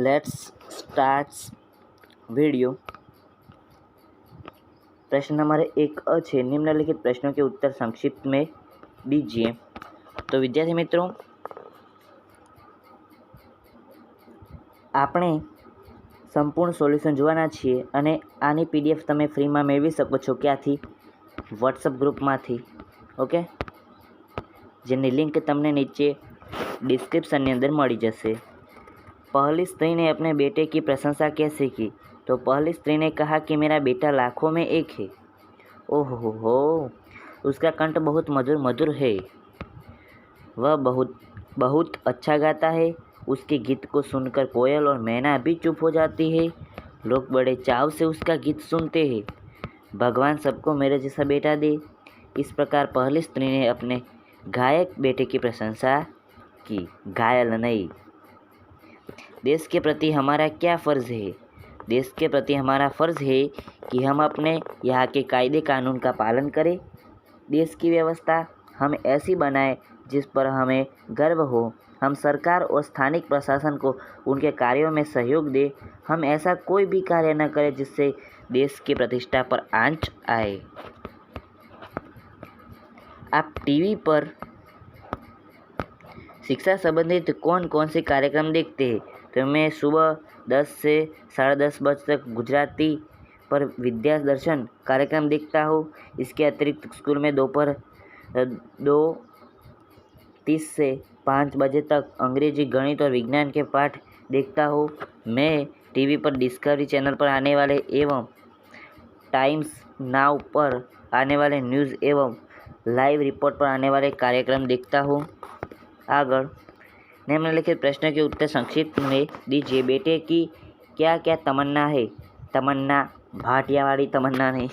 Let's start video. प्रश्न number 1 है, निम्नलिखित प्रश्नों के उत्तर संक्षिप्त में दीजिए। तो विद्यार्थी मित्रों, આપણે સંપૂર્ણ સોલ્યુશન જોવાના છીએ અને આની પીડીએફ તમે ફ્રીમાં મેળવી શકો છો ક્યાંથી? વોટ્સઅપ ગ્રુપમાંથી। ઓકે, જેની લિંક તમને નીચે डिस्क्रिप्शन अंदर मળી जैसे। पहली स्त्री ने अपने बेटे की प्रशंसा कैसे की? तो पहली स्त्री ने कहा कि मेरा बेटा लाखों में एक है। ओहो हो, उसका कंठ बहुत मधुर मधुर है, वह बहुत बहुत अच्छा गाता है। उसके गीत को सुनकर कोयल और मैना भी चुप हो जाती है। लोग बड़े चाव से उसका गीत सुनते हैं। भगवान सबको मेरे जैसा बेटा दे। इस प्रकार पहली स्त्री ने अपने गायक बेटे की प्रशंसा की, घायल नहीं। देश के प्रति हमारा क्या फ़र्ज़ है? देश के प्रति हमारा फ़र्ज़ है कि हम अपने यहाँ के कायदे कानून का पालन करें। देश की व्यवस्था हम ऐसी बनाएं जिस पर हमें गर्व हो। हम सरकार और स्थानिक प्रशासन को उनके कार्यों में सहयोग दें। हम ऐसा कोई भी कार्य न करें जिससे देश की प्रतिष्ठा पर आंच आए। आप टीवी पर शिक्षा संबंधित कौन कौन से कार्यक्रम देखते हैं? तो मैं सुबह 10 से 10:30 बजे तक गुजराती पर विद्या दर्शन कार्यक्रम देखता हूँ। इसके अतिरिक्त स्कूल में दोपहर 2:30 से 5 बजे तक अंग्रेजी, गणित और विज्ञान के पाठ देखता हूँ। मैं टीवी पर डिस्कवरी चैनल पर आने वाले एवं टाइम्स नाउ पर आने वाले न्यूज़ एवं लाइव रिपोर्ट पर आने वाले कार्यक्रम देखता हूँ। आगे निम्नलिखित प्रश्न के उत्तर संक्षिप्त में दीजिए। बेटे की क्या क्या तमन्ना है? तमन्ना भाटियावाड़ी तमन्ना नहीं।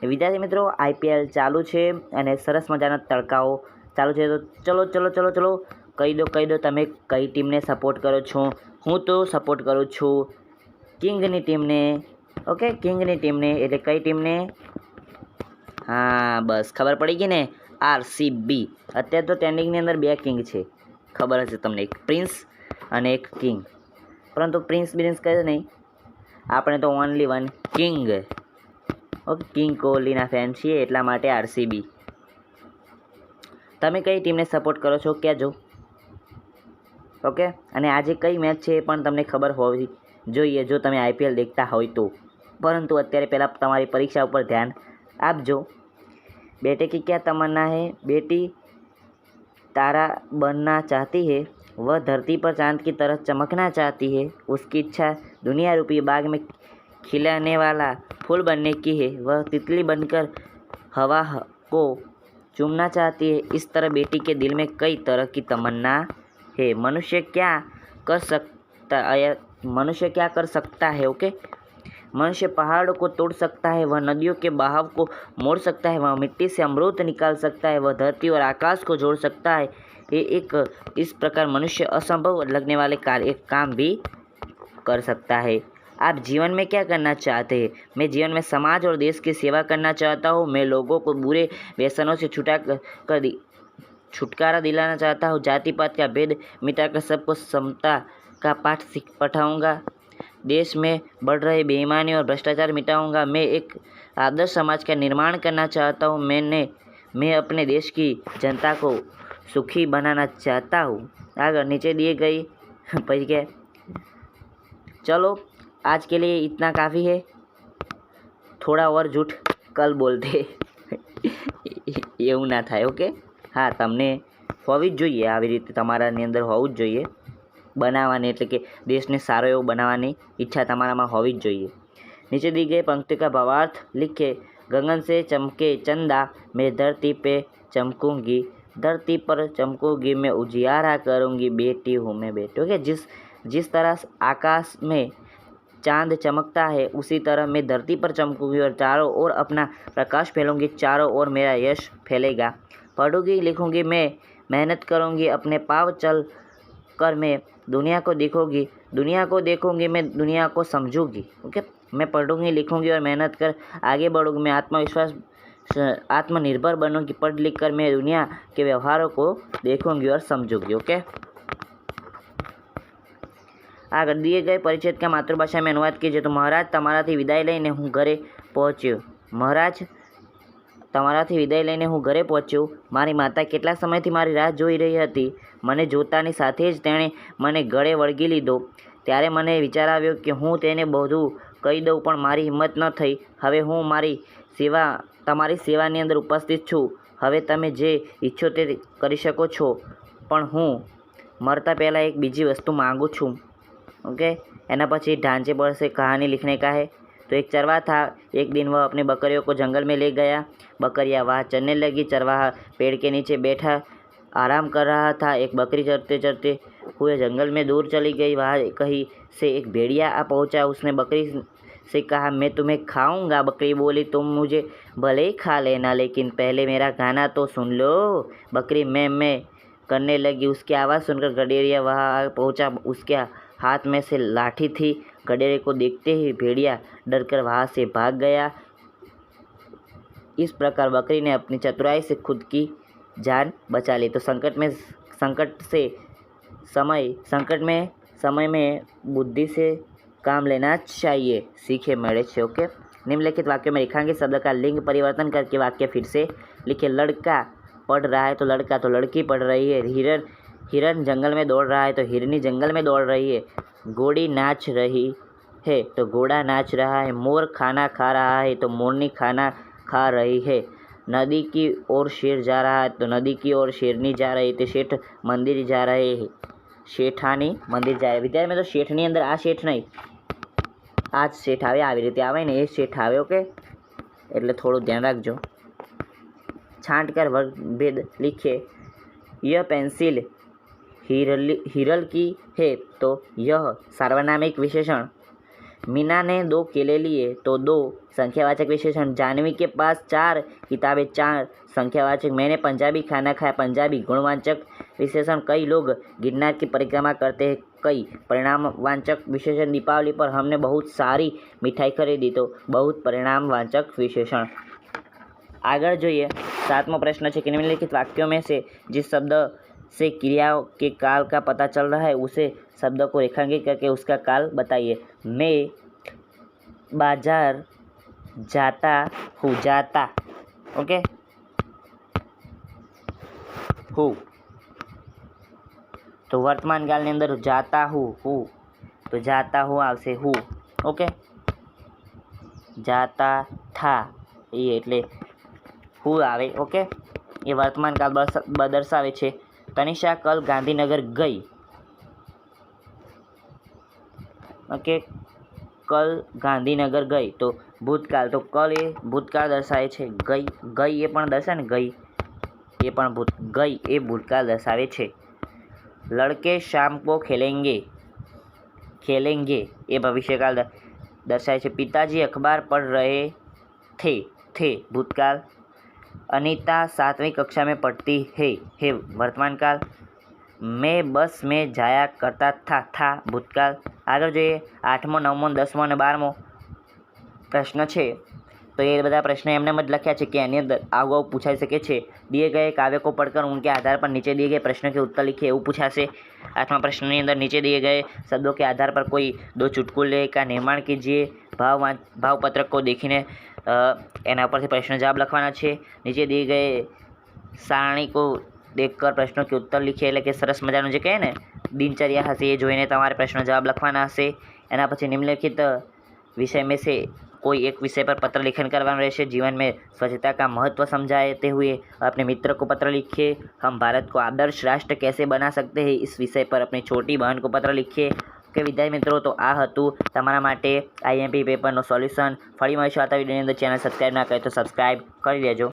विद्यार्थी मित्रों, आईपीएल चालू है અને સરસ મજાના તડકાઓ ચાલુ છે। તો ચલો ચલો ચલો ચલો કહી દો તમે કઈ ટીમને સપોર્ટ કરો છો? હું તો સપોર્ટ કરું છું કિંગની ટીમને। ઓકે, કિંગની ટીમને એટલે કઈ ટીમને? हाँ, बस खबर पड़ी गई ने, आरसीबी। અત્યારે તો ટ્રેન્ડિંગની અંદર બે કિંગ છે, ખબર હશે તમને, એક પ્રિન્સ અને એક કિંગ। પરંતુ પ્રિન્સ કહે નહીં, આપણે તો only one king. Okay, king કોહલીના ફેન છીએ એટલા માટે આરસીબી। તમે કઈ ટીમને સપોર્ટ કરો છો કહેજો। ઓકે, અને આજે કઈ મેચ છે એ પણ તમને ખબર હોવી જોઈએ જો તમે આઈપીએલ देखता હોય તો। પરંતુ અત્યારે પહેલાં તમારી પરીક્ષા ઉપર ધ્યાન આપજો। बेटे की क्या तमन्ना है? बेटी तारा बनना चाहती है। वह धरती पर चांद की तरह चमकना चाहती है। उसकी इच्छा दुनिया रूपी बाग में खिलने वाला फूल बनने की है। वह तितली बनकर हवा को चूमना चाहती है। इस तरह बेटी के दिल में कई तरह की तमन्ना है। मनुष्य क्या कर सकता है? ओके, मनुष्य पहाड़ों को तोड़ सकता है, वह नदियों के बहाव को मोड़ सकता है, वह मिट्टी से अमृत निकाल सकता है, वह धरती और आकाश को जोड़ सकता है। इस प्रकार मनुष्य असंभव लगने वाले काम भी कर सकता है। आप जीवन में क्या करना चाहते हैं? मैं जीवन में समाज और देश की सेवा करना चाहता हूँ। मैं लोगों को बुरे व्यसनों से छुटकारा दिलाना चाहता हूँ। जाति पात का भेद मिटाकर सबको समता का पाठ पढ़ाऊँगा। देश में बढ़ रहे बेईमानी और भ्रष्टाचार मिटाऊंगा। मैं एक आदर्श समाज का निर्माण करना चाहता हूँ। मैं अपने देश की जनता को सुखी बनाना चाहता हूँ। आगे नीचे दिए गई पढ़ गए। चलो, आज के लिए इतना काफ़ी है। थोड़ा और झूठ कल बोलते એવું ના થાય। ઓકે, હા, તમને હોવી જ જોઈએ આવી રીતે, તમારાની અંદર હોવું જ જોઈએ बनावानी, એટલે કે દેશને સારો એવો બનાવવાની ઈચ્છા તમારામાં હોવી જ જોઈએ। नीचे दी गई पंक्ति का भावार्थ लिखे। गगन से चमके चंदा, मैं धरती पे चमकूंगी, धरती पर चमकूंगी, मैं उजियारा करूंगी, बेटी हूँ मैं बेटी। ओके, जिस तरह आकाश में चांद चमकता है उसी तरह मैं धरती पर चमकूंगी और चारों ओर अपना प्रकाश फैलूंगी। चारों ओर मेरा यश फैलेगा। पढ़ूंगी लिखूंगी, मैं मेहनत करूंगी, अपने पाँव चल कर मैं दुनिया को देखूंगी, मैं दुनिया को समझूंगी। ओके, मैं पढ़ूंगी लिखूंगी और मेहनत कर आगे बढ़ूंगी। मैं आत्मनिर्भर बनूंगी। पढ़ लिख कर मैं दुनिया के व्यवहारों को देखूंगी और समझूंगी। ओके, આગળ दिए गए परिच्छेद का मातृभाषा में अनुवाद कीजिए। तो महाराज તમારાથી વિદાય લઈને હું ઘરે પહોંચ્યો। મહારાજ તમારાથી વિદાય લઈને હું ઘરે પહોંચ્યો। મારી માતા કેટલા સમયથી મારી રાહ જોઈ રહી હતી। મને જોતાની સાથે જ તેણે મને ગળે વળગી લીધો। ત્યારે મને વિચાર આવ્યો કે હું તેને બધું કહી દઉં, પણ મારી હિંમત ન થઈ। હવે હું તમારી સેવાની અંદર ઉપસ્થિત છું। હવે તમે જે ઈચ્છો તે કરી શકો છો, પણ હું मरता पहला एक बीजी वस्तु मांगू छूँ। ओके, एना पछी ढांचे पर से कहानी लिखने का है। तो एक चरवाहा था। एक दिन वह अपने बकरियों को जंगल में ले गया। बकरियां वहाँ चरने लगी। चरवाहा पेड़ के नीचे बैठा आराम कर रहा था। एक बकरी चरते चरते हुए जंगल में दूर चली गई। वहाँ कहीं से एक भेड़िया आ पहुँचा। उसने बकरी से कहा, मैं तुम्हें खाऊंगा। बकरी बोली, तुम मुझे भले ही खा लेना, लेकिन पहले मेरा गाना तो सुन लो। बकरी मैं करने लगी। उसकी आवाज़ सुनकर गडेरिया वहाँ पहुँचा। उसके हाथ में से लाठी थी। गडेरे को देखते ही भेड़िया डरकर वहाँ से भाग गया। इस प्रकार बकरी ने अपनी चतुराई से खुद की जान बचा ली। तो संकट में बुद्धि से काम लेना चाहिए, सीखे मेरे छे। ओके, निम्नलिखित वाक्यों में रेखांकित शब्द का लिंग परिवर्तन करके वाक्य फिर से लिखे। लड़का पढ़ रहा है तो लड़का, तो लड़की पढ़ रही है। हिरन जंगल में दौड़ रहा है तो हिरनी जंगल में दौड़ रही है। घोड़ी नाच रही है तो घोड़ा नाच रहा है। मोर खाना खा रहा है तो मोरनी खाना खा रही है। नदी की ओर शेर जा रहा है तो नदी की ओर शेरनी जा रही है। तो शेठ मंदिर जा रहे हैं, શેઠાની મંદિર જાય। વિદ્યાર્થી મિત્રો, શેઠની અંદર આ શેઠ નહીં, આ જ શેઠ આવે, આવી રીતે આવે ને એ શેઠ આવે। ઓકે, એટલે થોડું ધ્યાન રાખજો। छांटकर वर्ग भेद लिखे। यह पेंसिल हिरल की है तो यह सार्वनामिक विशेषण। मीना ने 2 केले लिए तो 2 संख्यावाचक विशेषण। जानवी के पास 4 किताबें, 4 संख्यावाचक। मैंने पंजाबी खाना खाया, पंजाबी गुणवाचक विशेषण। कई लोग गिरनार की परिक्रमा करते हैं, कई परिणामवाचक विशेषण। दीपावली पर हमने बहुत सारी मिठाई खरीदी तो बहुत परिणामवाचक विशेषण। आगे જોઈએ। 7वां प्रश्न है कि निम्नलिखित वाक्यों में से जिस शब्द से क्रियाओं के काल का पता चल रहा है उसे शब्द को रेखांकित करके उसका काल बताइए। मैं बाजार जाता हूँ, जाता। ओके, हूँ तो वर्तमान काल ની અંદર जाता हूँ, तो जाता हूँ आवशे हूँ। ओके, जाता था ये એટલે હું આવે। ઓકે, એ વર્તમાન કાળ દર્શાવે છે। તનિષા કલ ગાંધીનગર ગઈ। ઓકે, કલ ગાંધીનગર ગઈ તો ભૂતકાળ, તો કલ એ ભૂતકાળ દર્શાવે છે। ગઈ એ પણ દર્શાવે ને, ગઈ એ પણ ગઈ એ ભૂતકાળ દર્શાવે છે। લડકે શામ કો ખેલેંગે એ ભવિષ્યકાળ દર્શાવે છે। પિતાજી અખબાર પढ़ रहे थे भूतकाल। अनीता 7वीं कक्षा में पढ़ती है वर्तमान काल। मैं बस में जाया करता था भूतकाल। आगे જોઈએ 8मो 9मो 10मो અને 12मो प्रश्न છે। तो ये બધા प्रश्न एमने मत लख्या है कि आनी अंदर आगो पूछाई सके छे। दिए गए काव्य को पढ़कर उनके आधार पर नीचे दिए गए प्रश्न के उत्तर लिखिए, एवं पूछाशे। 8वां प्रश्न ની અંદર नीचे दिए गए शब्दों के आधार पर कोई 2 चुटकुले का निर्माण कीजिए। भावपत्रक को देखीने एना परथी प्रश्न जवाब लखवाना छे। नीचे दिए गए सारणी को देखकर प्रश्नों के उत्तर लिखिए, એટલે કે સરસ મજાનું જે કહે ને દિનચર્યા હશે એ જોઈને તમારે પ્રશ્ન જવાબ લખવાના હશે। એના પછી નિમ્નલિખિત विषय में से कोई एक विषय पर पत्र लेखन करवाना रहશે। जीवन में स्वच्छता का महत्व समझाते हुए अपने मित्र को पत्र लिखिए। हम भारत को आदर्श राष्ट्र कैसे बना सकते हैं, इस विषय पर अपनी छोटी बहन को पत्र लिखिए। કે વિદ્યાર્થી મિત્રો, તો આ હતું તમારા માટે IMP પેપરનો સોલ્યુશન। ફરી મળીશું આવતા વિડીયોની અંદર। ચેનલ સબસ્ક્રાઈબ ના કરે તો સબસ્ક્રાઈબ કરી દેજો।